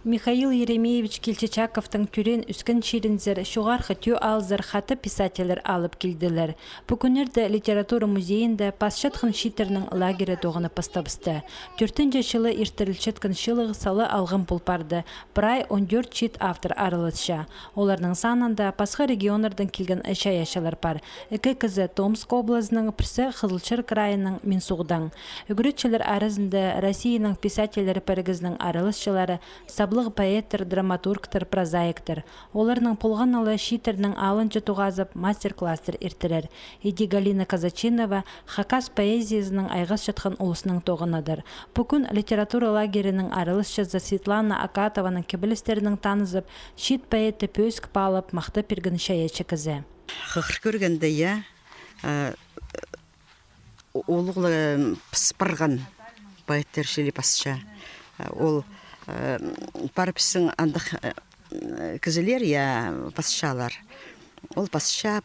Михаил Еремеевич Келчечаковтың түрен үскін шерінзер шуғар хытю алзыр хаты писателер алып келділер. Бүгінерді литература музейінде пасшатқын шитерінің лагері доғыны пастабысты. 4-нче жылы иртірілшеткін шылығы салы алғын пулпарды. Брай 14 шит автор арылысша. Оларның санында пасқа регионердің келген әшә яшалар бар. Экі кізі Томск облазының пірсі Қызылшыр крайының Минсуғдан. Үгіретшілер арызында Россияның писателері пәрігізінің арылысшылары саблығы поэттер, драматургтер, прозаиктер. Оларның полғаналы шитерінің алынчы туғазып мастер-кластер ертірер. Еди Галина Казачинова Хакас поэзиясының айғас жатқан ұлысының тоғынадыр. Бүгін литература лагерінің арылысшызы Светлана Акатованың кебілістерінің танызып, шит поэті пөск балып мақты пергін шаячы кізі. Қықыр көргенде олығы пыспырған поэттер шелі пасша. Ол парписың андық кізілер, пасшалар. Ол пасша,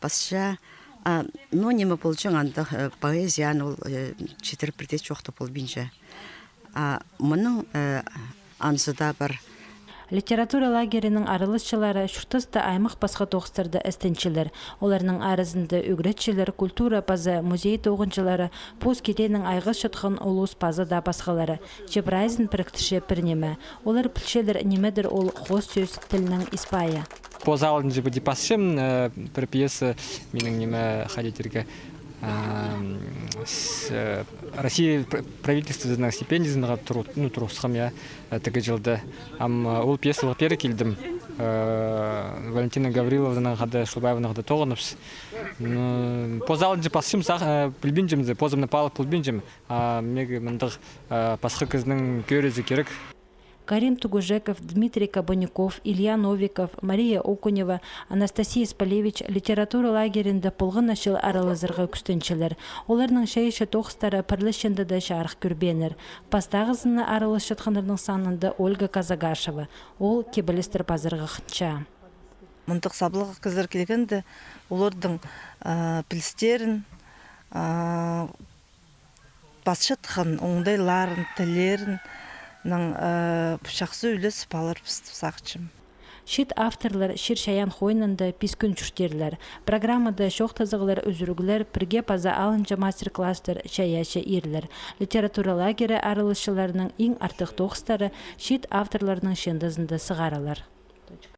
но неме болчың андық поэзиян ол четір бірде жоқты бол бінжі. Мұның аңзыда бар. Литература лагерінің арылысшылары шүртісті аймақ басқа тоғыстырды әстеншілер. Оларының арызында үгретшілер, культура базы, музей тоғыншылары, поз кетенің айғыз шытқын олуыз базы да басқалары. Жебрайзын біріктіші бірнеме. Олар пілшелер немедір ол қос сөз тілінің испайы. Поз алдын жібі депасшым бір пьесы менің неме қадетерге Россия правительственных стипендиясына тұрғысқам тігі жылды. Ол пьеса бері келдім. Валентина Гавриловнаның қады Шылбаевның қады тоғыныпс. Позалын жы пасшым білбінжімді, позымны палық білбінжім. Меге мұндық пасқы кізінің көрезі керек. Карим Тугужеков, Дмитрий Кабанюков, Илья Новиков, Мария Окунева, Анастасия Спалевич литература лагерінде пылғын ашыл аралызырға күстеншілер. Оларның шайышы тоқыстары пірлішінде де жарық көрбенер. Пастағызыны аралыз шытқандардың санында Ольга Казагашева. Ол кебілістер базырға қытша. Мұндық саблығы қызыр келгенде олардың пілістерін, басшытқын, оңдайларын, тілерін, пұшақсы үлі сыпалар сақчым. Шит авторлар шир шаян хойнында пискүн чүштерлер. Программада шоқтазығылар өзіргілер бірге паза алынча мастер-кластер шаяшы ерлер. Литература лагері арылышыларының ең артық тоқыстары шит авторларының шендізінде сығаралар.